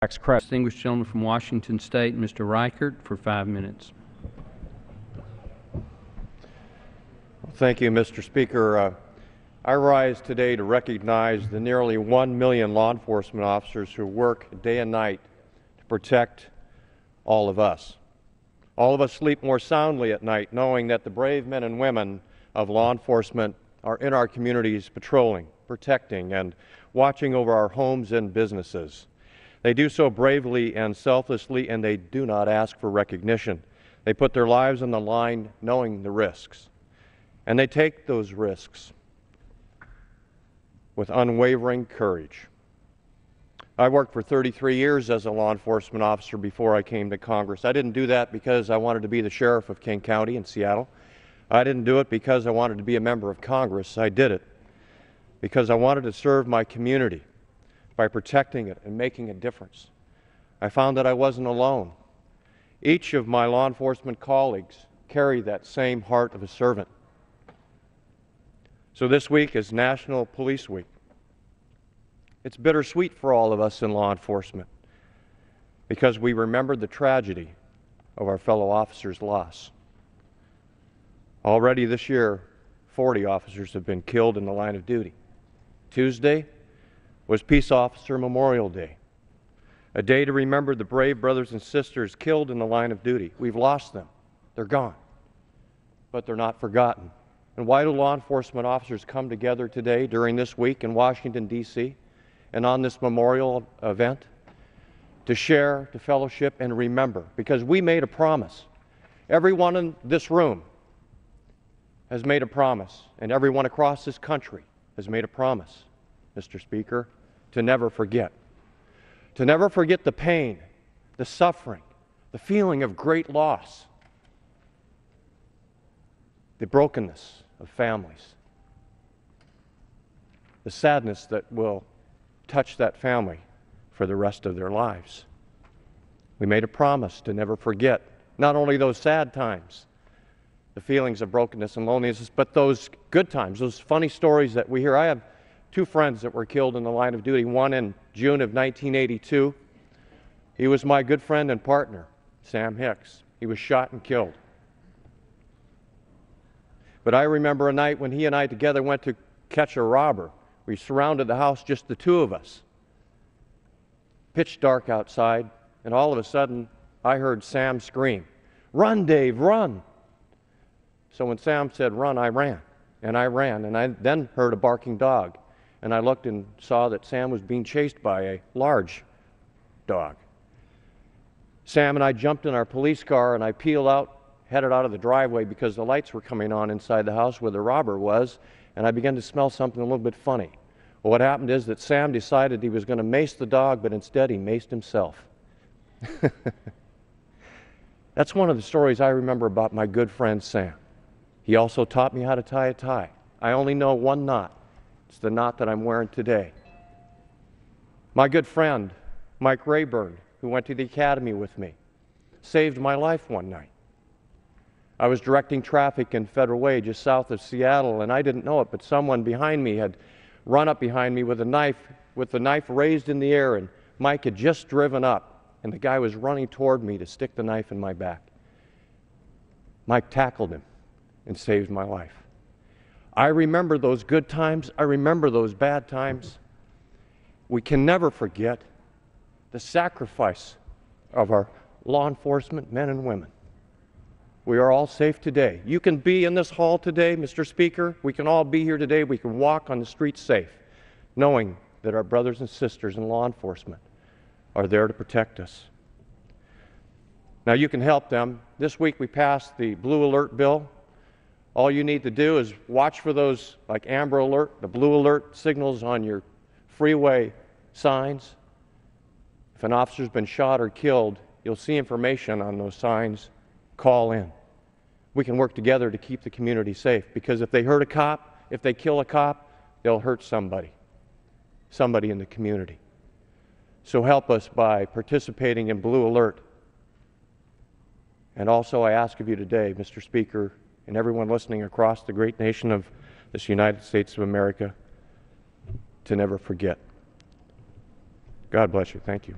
Tax credit. Distinguished gentleman from Washington State, Mr. Reichert, for 5 minutes. Thank you, Mr. Speaker. I rise today to recognize the nearly 1 million law enforcement officers who work day and night to protect all of us. All of us sleep more soundly at night knowing that the brave men and women of law enforcement are in our communities patrolling, protecting, and watching over our homes and businesses. They do so bravely and selflessly, and they do not ask for recognition. They put their lives on the line knowing the risks, and they take those risks with unwavering courage. I worked for 33 years as a law enforcement officer before I came to Congress. I didn't do that because I wanted to be the sheriff of King County in Seattle. I didn't do it because I wanted to be a member of Congress. I did it because I wanted to serve my community by protecting it and making a difference. I found that I wasn't alone. Each of my law enforcement colleagues carry that same heart of a servant. So this week is National Police Week. It's bittersweet for all of us in law enforcement because we remember the tragedy of our fellow officers' loss. Already this year, 40 officers have been killed in the line of duty. Tuesday was Peace Officer Memorial Day, a day to remember the brave brothers and sisters killed in the line of duty. We've lost them. They're gone, but they're not forgotten. And why do law enforcement officers come together today during this week in Washington, D.C., and on this memorial event? To share, to fellowship, and remember, because we made a promise. Everyone in this room has made a promise, and everyone across this country has made a promise, Mr. Speaker, to never forget. To never forget the pain, the suffering, the feeling of great loss, the brokenness of families, the sadness that will touch that family for the rest of their lives. We made a promise to never forget not only those sad times, the feelings of brokenness and loneliness, but those good times, those funny stories that we hear. I have two friends that were killed in the line of duty, one in June of 1982. He was my good friend and partner, Sam Hicks. He was shot and killed. But I remember a night when he and I together went to catch a robber. We surrounded the house, just the two of us. Pitch dark outside, and all of a sudden, I heard Sam scream, "Run, Dave, run!" So when Sam said run, I ran. And I then heard a barking dog. And I looked and saw that Sam was being chased by a large dog. Sam and I jumped in our police car, and I peeled out, headed out of the driveway because the lights were coming on inside the house where the robber was, and I began to smell something a little bit funny. Well, what happened is that Sam decided he was going to mace the dog, but instead he maced himself. That's one of the stories I remember about my good friend Sam. He also taught me how to tie a tie. I only know one knot. It's the knot that I'm wearing today. My good friend, Mike Rayburn, who went to the academy with me, saved my life one night. I was directing traffic in Federal Way just south of Seattle, and I didn't know it, but someone behind me had run up behind me with the knife raised in the air, and Mike had just driven up, and the guy was running toward me to stick the knife in my back. Mike tackled him and saved my life. I remember those good times. I remember those bad times. We can never forget the sacrifice of our law enforcement men and women. We are all safe today. You can be in this hall today, Mr. Speaker. We can all be here today. We can walk on the streets safe, knowing that our brothers and sisters in law enforcement are there to protect us. Now, you can help them. This week we passed the Blue Alert bill. All you need to do is watch for those, like Amber Alert, the Blue Alert signals on your freeway signs. If an officer's been shot or killed, you'll see information on those signs. Call in. We can work together to keep the community safe, because if they hurt a cop, if they kill a cop, they'll hurt somebody in the community. So help us by participating in Blue Alert. And also I ask of you today, Mr. Speaker, and everyone listening across the great nation of this United States of America, to never forget. God bless you. Thank you.